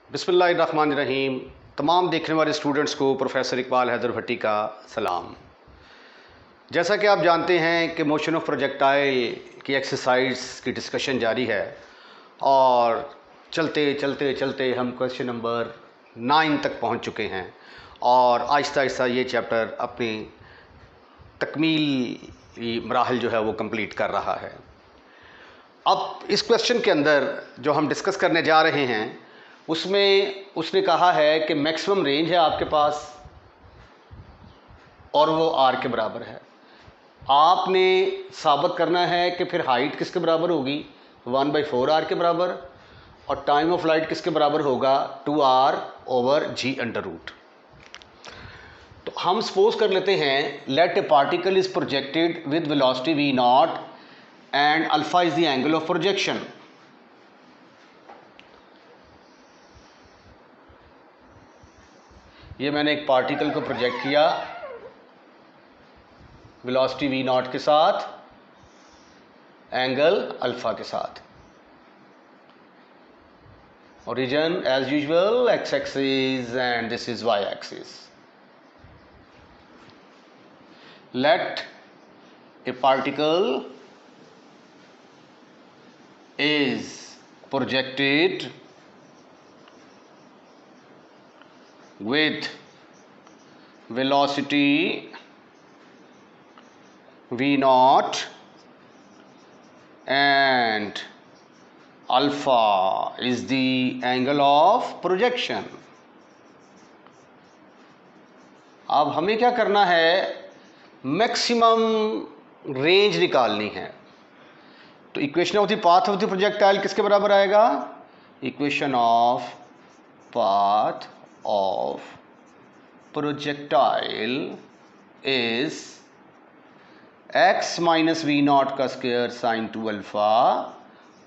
बिस्मिल्लाहिर्रहमानिर्रहीम। तमाम देखने वाले स्टूडेंट्स को प्रोफेसर इकबाल हैदर भट्टी का सलाम। जैसा कि आप जानते हैं कि मोशन ऑफ प्रोजेक्टाइल की एक्सरसाइज की डिस्कशन जारी है और चलते चलते चलते हम क्वेश्चन नंबर 9 तक पहुंच चुके हैं और आहिस्ता आहिस्ता ये चैप्टर अपनी तकमीली मराहल जो है वो कंप्लीट कर रहा है। अब इस क्वेश्चन के अंदर जो हम डिस्कस करने जा रहे हैं उसमें उसने कहा है कि मैक्सिमम रेंज है आपके पास और वो आर के बराबर है। आपने साबित करना है कि फिर हाइट किसके बराबर होगी, 1/4 r के बराबर, और टाइम ऑफ लाइट किसके बराबर होगा, 2r/g अंडर रूट। तो हम सपोज कर लेते हैं let a particle is projected with velocity v0 and alpha is the angle of projection. ये मैंने एक पार्टिकल को प्रोजेक्ट किया वेलोसिटी v0 के साथ, एंगल अल्फा के साथ। Origin as usual x axis and this is y axis. Let a particle is projected with velocity v0 and alpha is the angle of projection। अब हमें क्या करना है, मैक्सिमम रेंज निकालनी है। तो equation of the path of the projectile किसके बराबर आएगा, equation of path of projectile is x minus v0 का square sine 2 alpha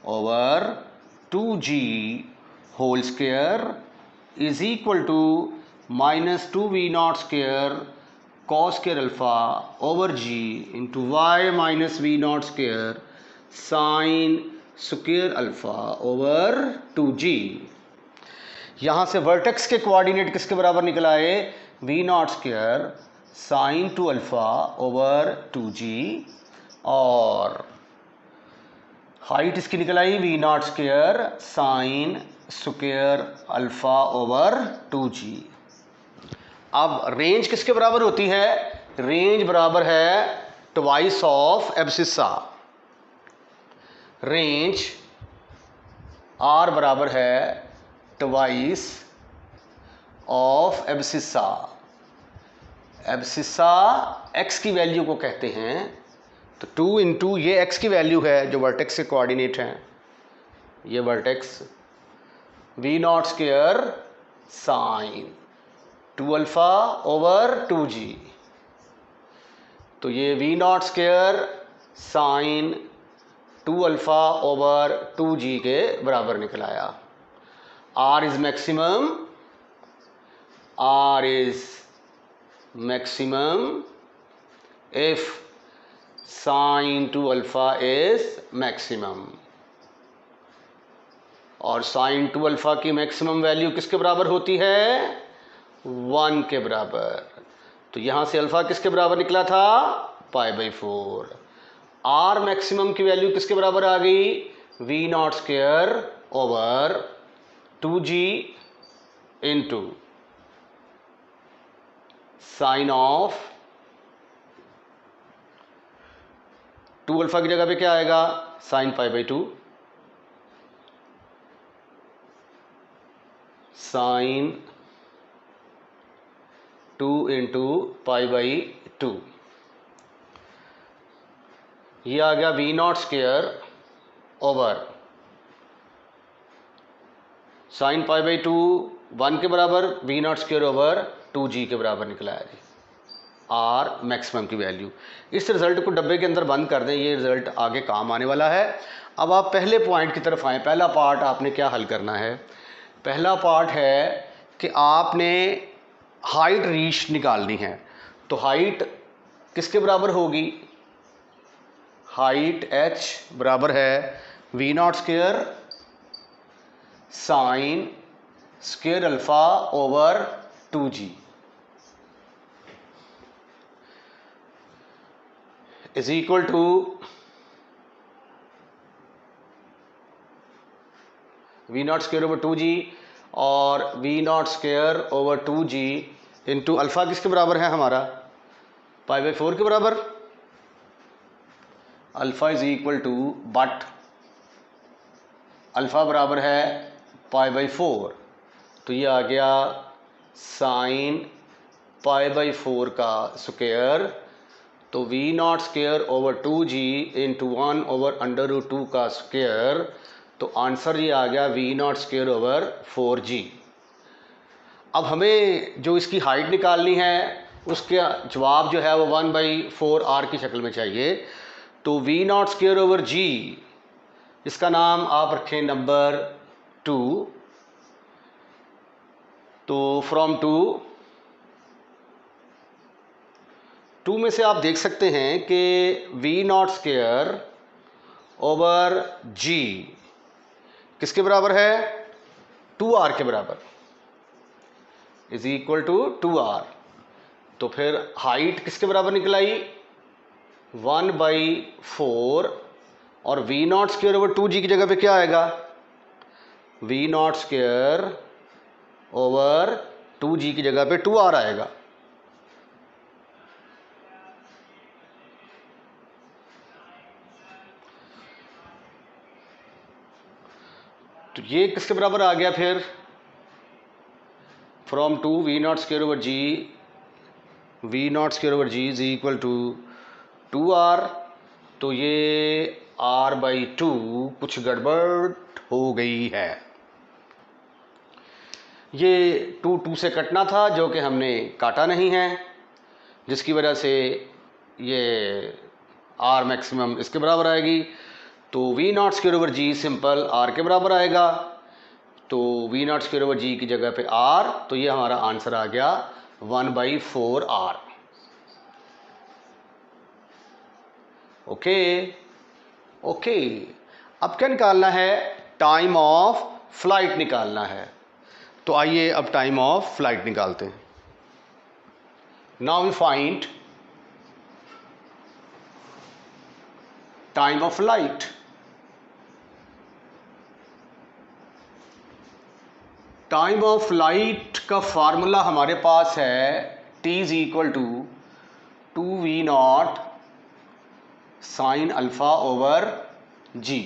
over 2g whole square is equal to minus 2v0 square cos square alpha over g into y minus v0 square sine square alpha over 2g। यहाँ से vertex के coordinate किसके बराबर निकल आए, v0 square sine 2 alpha over 2g, और height इसकी निकल आई v0 square sine square alpha over 2g। अब रेंज किसके बराबर होती है, रेंज बराबर है twice of abscissa. Range r बराबर है twice of abscissa. Abscissa x की वैल्यू को कहते हैं, तो 2 इंटू ये x की वैल्यू है जो वर्टेक्स के कोऑर्डिनेट हैं, ये vertex v0 square sine 2 alpha over 2g, तो ये v0 square sine 2 alpha over 2g के बराबर निकल आया। r is maximum, r is maximum if sine 2 alpha is maximum, और साइन 2 अल्फा की मैक्सिमम वैल्यू किसके बराबर होती है, 1 के बराबर। तो यहां से अल्फा किसके बराबर निकला था, π/4। आर मैक्सिमम की वैल्यू किसके बराबर आ गई, v0 square over 2g into sine of 2 alpha की जगह पे क्या आएगा, साइन π/2, साइन 2 इंटू π/2। ये आ गया v0 स्क्वायर ओवर साइन π/2 1 के बराबर, v0 स्क्वायर ओवर 2g के बराबर निकला है आर मैक्सिमम की वैल्यू। इस रिजल्ट को डब्बे के अंदर बंद कर दें, ये रिजल्ट आगे काम आने वाला है। अब आप पहले पॉइंट की तरफ आएँ। पहला पार्ट आपने क्या हल करना है, पहला पार्ट है कि आपने हाइट रीच निकालनी है। तो हाइट किसके बराबर होगी, हाइट h बराबर है v0 square sine square alpha over 2g is equal to v naught square over 2g और v naught square over 2g into alpha किसके बराबर है हमारा, पाई बाई 4 के बराबर। Alpha is equal to but alpha बराबर है पाई बाई 4, तो ये आ गया साइन पाई बाई 4 का स्क्वायर, तो we naught square over 2g into 1 over under root 2 का स्क्वायर, तो आंसर ये आ गया we naught square over 4g। अब हमें जो इसकी हाइट निकालनी है उसका जवाब जो है वो 1/4r की शक्ल में चाहिए। तो we naught square over g, इसका नाम आप रखें नंबर 2, तो फ्रॉम 2 में से आप देख सकते हैं कि v naught square over g किसके बराबर है, 2r के बराबर, इज इक्वल टू 2r। तो फिर हाइट किसके बराबर निकल आई, 1/4, और v naught square over 2g की जगह पे क्या आएगा, we naught square over 2g की जगह पे 2r आएगा। तो ये किसके बराबर आ गया फिर, from 2 v naught square over g is equal to 2r। तो ये r/2 कुछ गड़बड़ हो गई है, ये 2 से कटना था जो कि हमने काटा नहीं है, जिसकी वजह से ये r मैक्सिमम इसके बराबर आएगी। तो we naught square over g simple r के बराबर आएगा, तो we naught square over g की जगह पे r, तो ये हमारा आंसर आ गया 1/4r। ओके, अब क्या निकालना है, टाइम ऑफ फ्लाइट निकालना है। तो आइए अब टाइम ऑफ फ्लाइट निकालते हैं। Now we find time of flight. Time of flight का फार्मूला हमारे पास है t is equal to 2v0 sine alpha over g।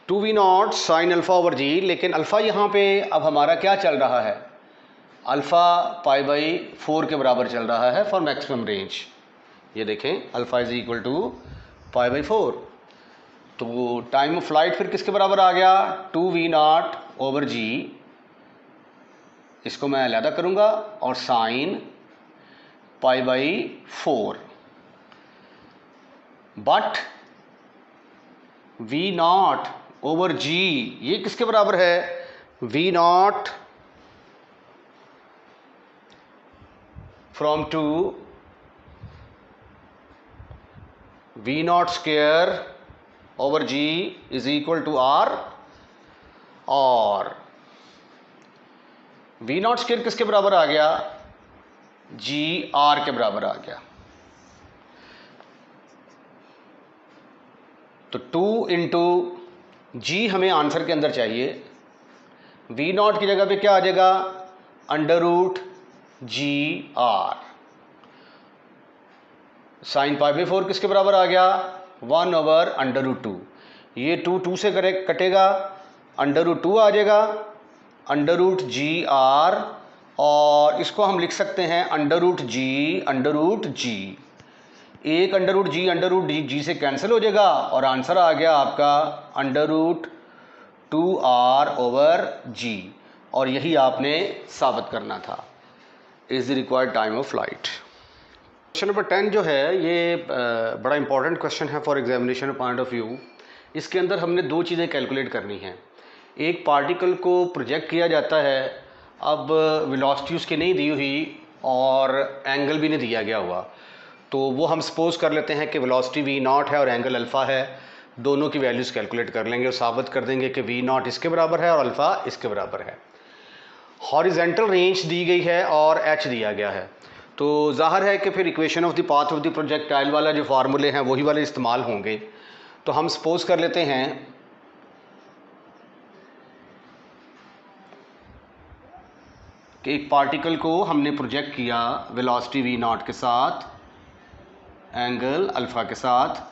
2v0 sine alpha over g, लेकिन अल्फा यहाँ पे अब हमारा क्या चल रहा है, अल्फा पाई बाई 4 के बराबर चल रहा है फॉर मैक्सिमम रेंज। ये देखें alpha is equal to pi by 4, तो टाइम ऑफ फ्लाइट फिर किसके बराबर आ गया, 2v0 ओवर g, इसको मैं अलहदा करूँगा, और sine pi by 4, but v0 over g ये किसके बराबर है, v0 from 2 v0 square over g is equal to r, और v0 स्क्वायर किसके बराबर आ गया, g r के बराबर आ गया। तो 2 इंटू जी हमें आंसर के अंदर चाहिए, v0 की जगह पे क्या आ जाएगा, under root g r, sine pi by 4 किसके बराबर आ गया, 1 ओवर अंडर रूट 2, ये 2 से कटेगा, अंडर रूट 2 आ जाएगा, अंडर रूट जी आर, और इसको हम लिख सकते हैं अंडर रूट जी, एक अंडर रूट जी से कैंसिल हो जाएगा, और आंसर आ गया आपका अंडर रूट 2r ओवर जी, और यही आपने साबित करना था। Is the required time of flight. Question number 10 जो है ये बड़ा इंपॉर्टेंट क्वेश्चन है for examination point of view. इसके अंदर हमने दो चीज़ें कैलकुलेट करनी हैं। एक पार्टिकल को प्रोजेक्ट किया जाता है, अब वेलोसिटी उसकी नहीं दी हुई और एंगल भी नहीं दिया गया हुआ, तो वो हम सपोज कर लेते हैं कि वेलोसिटी v0 है और एंगल अल्फ़ा है। दोनों की वैल्यूज़ कैलकुलेट कर लेंगे और साबित कर देंगे कि वी नॉट इसके बराबर है और अल्फ़ा इसके बराबर है। हॉरिजेंटल रेंज दी गई है और एच दिया गया है, तो ज़ाहिर है कि फिर equation of the path of the projectile वाला जो फार्मूले हैं वही वाले इस्तेमाल होंगे। तो हम सपोज कर लेते हैं कि एक पार्टिकल को हमने प्रोजेक्ट किया वेलोसिटी वी नॉट के साथ, एंगल अल्फ़ा के साथ,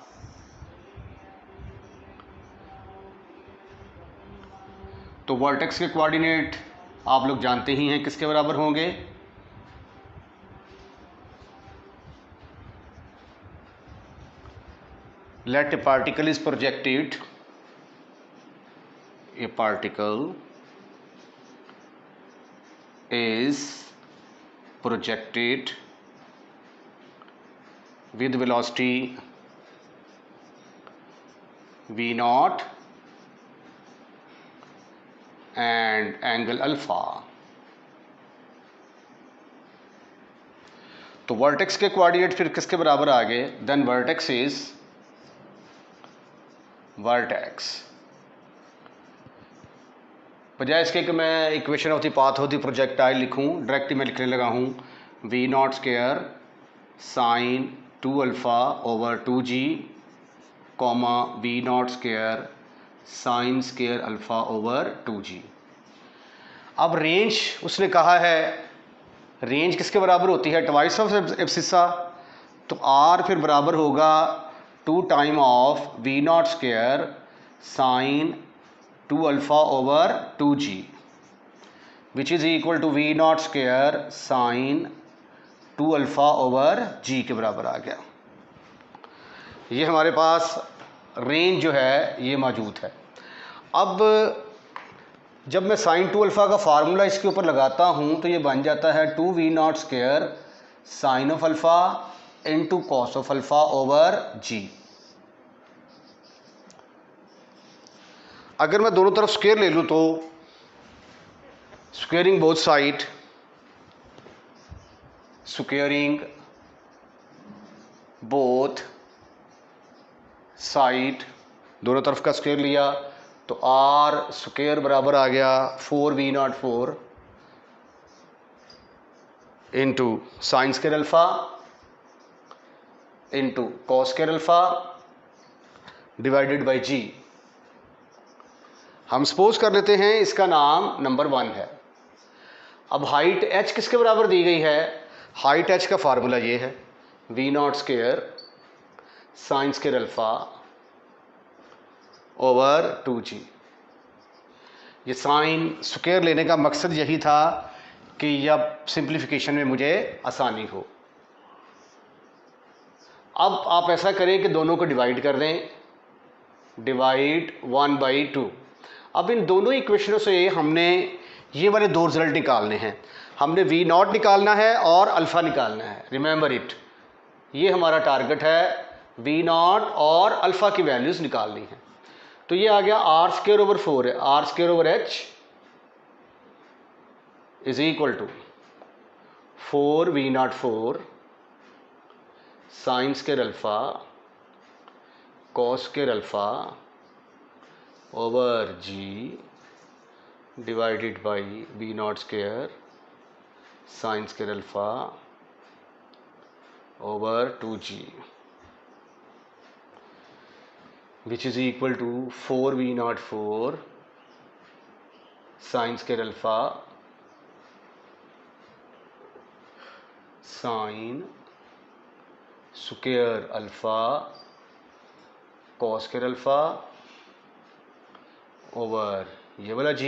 तो वर्टेक्स के कोऑर्डिनेट आप लोग जानते ही हैं किसके बराबर होंगे, let a particle is projected, a particle is projected with velocity v naught and angle alpha। तो वर्टेक्स के कोऑर्डिनेट फिर किसके बराबर आ गए, देन वर्टेक्स इज वर्टेक्स, बजाय इसके कि मैं equation of the path of the projectile लिखूं, डायरेक्ट मैं लिखने लगा हूं v naught square sine 2 alpha over 2g comma v naught square sine square alpha over 2g। अब रेंज उसने कहा है, रेंज किसके बराबर होती है, ट्वाइस ऑफ एब्सिसा, तो r फिर बराबर होगा 2 time of v naught square sine 2 alpha over 2g which is equal to v naught square sine 2 alpha over g के बराबर आ गया। ये हमारे पास रेंज जो है ये मौजूद है। अब जब मैं साइन 2 अल्फ़ा का फार्मूला इसके ऊपर लगाता हूँ तो ये बन जाता है 2 v naught square sine of alpha into cos of alpha over g। अगर मैं दोनों तरफ स्क्वायर ले लूँ तो squaring both side, squaring both side, दोनों तरफ का स्क्वायर लिया तो आर स्क्वायर बराबर आ गया 4 we naught 4 into sine square alpha into cos square alpha divided by G. हम सपोज कर लेते हैं इसका नाम नंबर 1 है। अब हाइट h किसके बराबर दी गई है, हाइट h का फार्मूला ये है v naught square sine square alpha over 2g। ये साइन स्क्वायर लेने का मकसद यही था कि अब सिंप्लीफिकेशन में मुझे आसानी हो। अब आप ऐसा करें कि दोनों को डिवाइड कर दें, डिवाइड 1/2। अब इन दोनों इक्वेशनों से हमने ये वाले दो रिजल्ट निकालने हैं, हमने वी नॉट निकालना है और अल्फ़ा निकालना है। रिमेंबर इट, ये हमारा टारगेट है, वी नॉट और अल्फ़ा की वैल्यूज़ निकालनी है। तो ये आ गया आर स्क्वायर ओवर 4 है, r square over h is equal to 4 we naught 4 sine square alpha cos square alpha over g divided by v naught square sine square alpha over 2g which is equal to 4 v naught 4 sin square alpha sin square alpha cos square alpha over ये वाला g,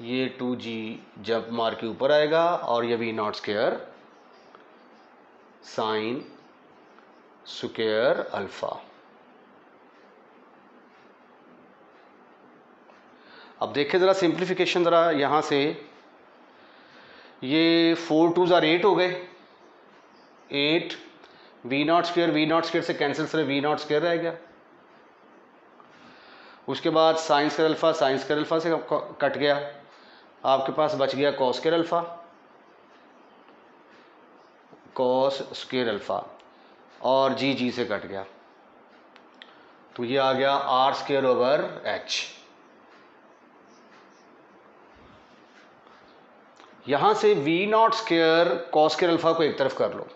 ये 2g जब मार के ऊपर आएगा और ये v not square sine square alpha. अब देखें ज़रा सिंप्लीफिकेशन, ज़रा यहाँ से ये 4 2 8 हो गए, 8 वी नॉट स्क्वायर से कैंसिल से वी नॉट स्क्वायर रह गया। उसके बाद साइन स्क्वायर अल्फ़ा से कट गया, आपके पास बच गया कॉस स्क्वायर अल्फ़ा और जी से कट गया। तो ये आ गया आर स्क्वायर ओवर एच। यहां से we naught square cos square alpha को एक तरफ कर लो।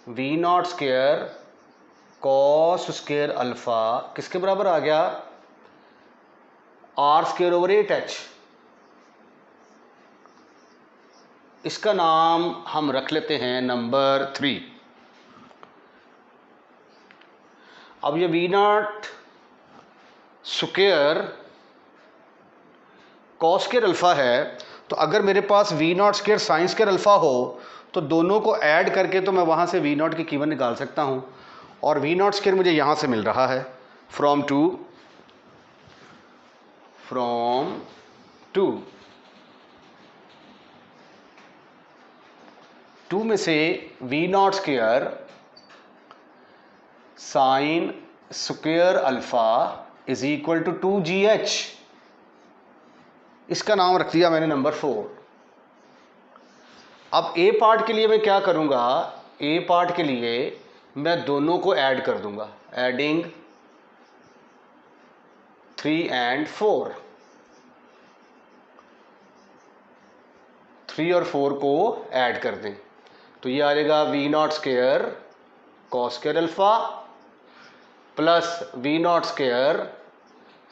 V naught square cos square alpha किसके बराबर आ गया? Are square over 8h। इसका नाम हम रख लेते हैं नंबर 3। अब ये V naught square cos square alpha है, तो अगर मेरे पास V naught square sine square alpha हो तो दोनों को ऐड करके तो मैं वहां से वी नॉट की कीमत निकाल सकता हूं। और वी नॉट स्क्वायर मुझे यहां से मिल रहा है फ्रॉम टू में से we naught square sine square alpha is equal to 2gh। इसका नाम रख दिया मैंने नंबर 4। अब ए पार्ट के लिए मैं क्या करूंगा? ए पार्ट के लिए मैं दोनों को ऐड कर दूंगा, एडिंग 3 and 4। 3 और 4 को ऐड कर दें तो ये आ जाएगा v naught square cos square alpha plus v naught square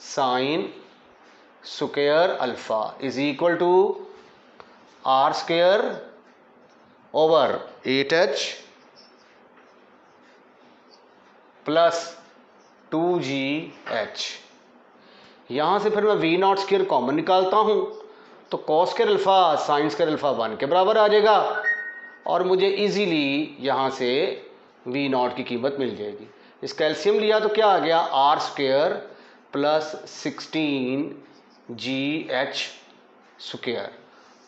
sine square alpha is equal to r square over 8h plus 2gh। यहां से फिर मैं वी नॉट स्क्वायर कॉमन निकालता हूं तो cos square alpha sign square alpha 1 के बराबर आ जाएगा और मुझे इजीली यहां से वी नॉट की कीमत मिल जाएगी। इसका एलसीएम लिया तो क्या आ गया? Are square plus 16gh square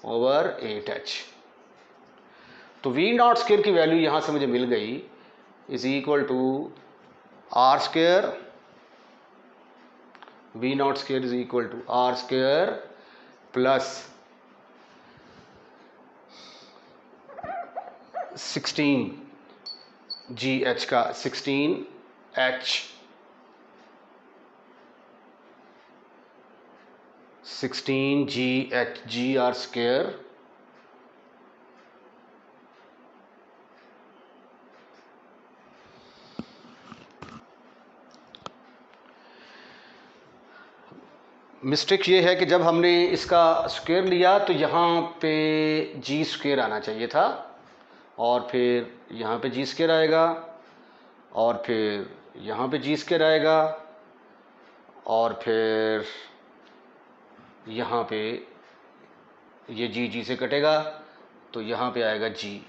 over 8h। तो वी नॉट स्क्वायर की वैल्यू यहां से मुझे मिल गई is equal to r square, v naught square is equal to r square plus 16gh का 16h 16gh g are square mistake ये है कि जब हमने इसका स्क्वायर लिया तो यहाँ पे जी स्क्वायर आना चाहिए था और फिर यहाँ पे जी स्क्वायर आएगा और फिर यहाँ पे जी स्क्वायर आएगा और फिर यहाँ पे ये जी से कटेगा तो यहाँ पे आएगा जी।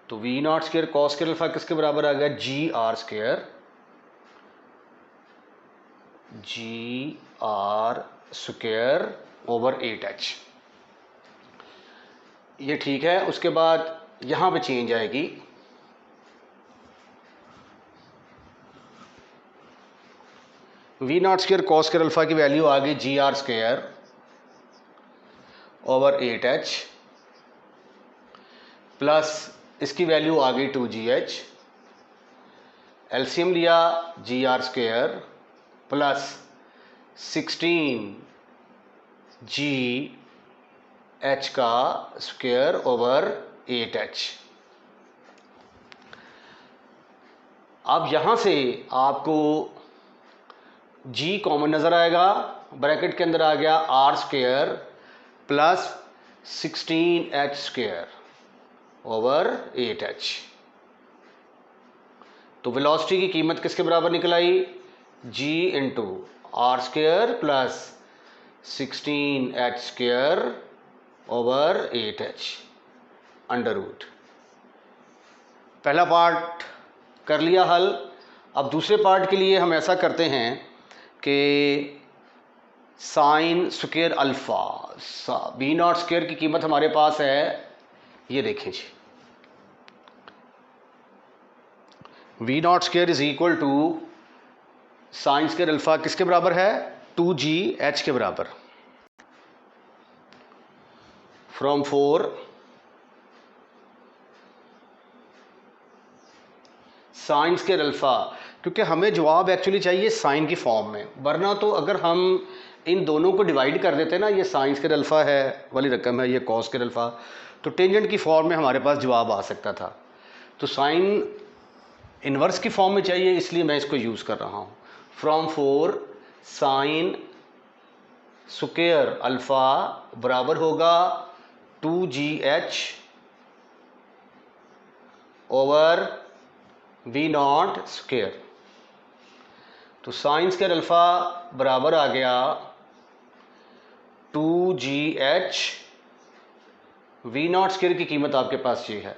तो we naught square cos square alpha किसके बराबर आ गया? G R square, G R square over 8h। ये ठीक है। उसके बाद यहां पे चेंज आएगी, V naught square cos square alpha की वैल्यू आ गई G R square over 8h plus इसकी वैल्यू आ गई 2gh। एलसीएम लिया जी आर स्क्वायर प्लस 16gh का स्क्वायर ओवर 8h। अब यहां से आपको g कॉमन नजर आएगा, ब्रैकेट के अंदर आ गया are square plus 16h square over 8h। तो वेलोसिटी की कीमत किसके बराबर निकल आई? g into r square plus 16h square over 8h under root. पहला पार्ट कर लिया हल। अब दूसरे पार्ट के लिए हम ऐसा करते हैं कि sine square alpha V naught square की कीमत हमारे पास है, ये देखें जी, V naught square is equal to sine square alpha किसके बराबर है? 2gh के बराबर। फ्रॉम 4 साइन स्क्वायर अल्फ़ा, क्योंकि हमें जवाब एक्चुअली चाहिए साइन की फॉर्म में, वरना तो अगर हम इन दोनों को डिवाइड कर देते ना, ये साइन स्क्वायर अल्फ़ा है वाली रकम है, ये कॉस स्क्वायर अल्फ़ा, तो टेंजेंट की फॉर्म में हमारे पास जवाब आ सकता था। तो साइन इन्वर्स की फॉर्म में चाहिए, इसलिए मैं इसको यूज़ कर रहा हूँ। फ्रॉम 4 साइन स्क्वायर अल्फ़ा बराबर होगा 2gh ओवर v0 स्क्वायर। तो साइन स्क्वायर अल्फ़ा बराबर आ गया 2gh, v0 स्क्वायर की कीमत आपके पास ये है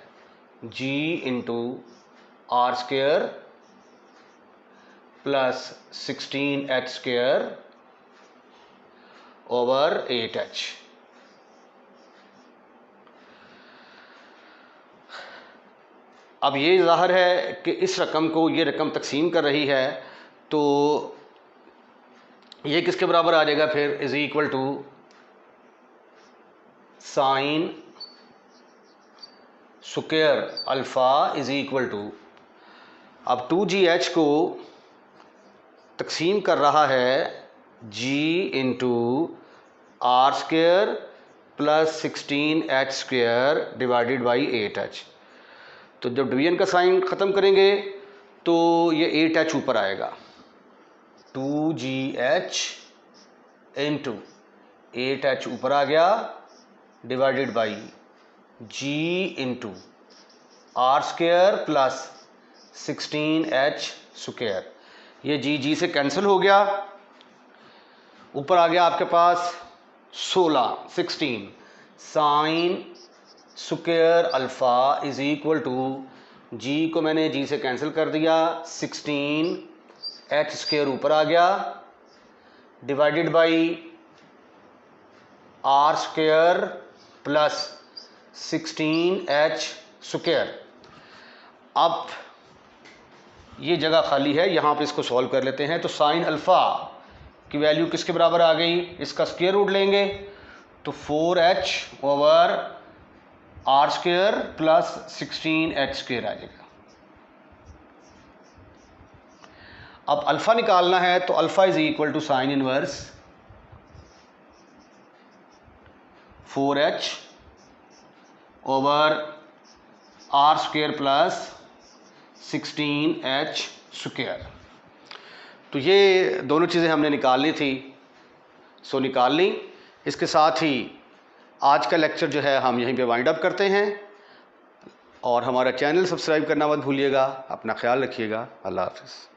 g into r square plus 16h square over 8h। अब ये ज़ाहिर है कि इस रकम को ये रकम तकसीम कर रही है, तो ये किसके बराबर आ जाएगा फिर, is equal to sine square alpha is equal to, अब 2gh को तकसीम कर रहा है g into r square plus 16h square divided by 8h। तो जब डिवीजन का साइन ख़त्म करेंगे तो ये 8h ऊपर आएगा, 2gh इंटू 8h ऊपर आ गया divided by g into r square plus 16h square. ये जी से कैंसिल हो गया, ऊपर आ गया आपके पास 16 sine square alpha is equal to G को मैंने जी से कैंसिल कर दिया, 16h स्क्वायर ऊपर आ गया divided by r square plus 16h square. अब ये जगह खाली है, यहाँ पे इसको सॉल्व कर लेते हैं। तो साइन अल्फ़ा की वैल्यू किसके बराबर आ गई, इसका स्क्वायर रूट लेंगे तो 4h over R square plus 16h square आ जाएगा। अब अल्फ़ा निकालना है तो alpha is equal to sine inverse 4h over R square plus 16h square. तो ये दोनों चीज़ें हमने निकालनी थी, सो निकाल ली। इसके साथ ही आज का लेक्चर जो है हम यहीं पे वाइंड अप करते हैं, और हमारा चैनल सब्सक्राइब करना मत भूलिएगा। अपना ख्याल रखिएगा। अल्लाह हाफ़िज़।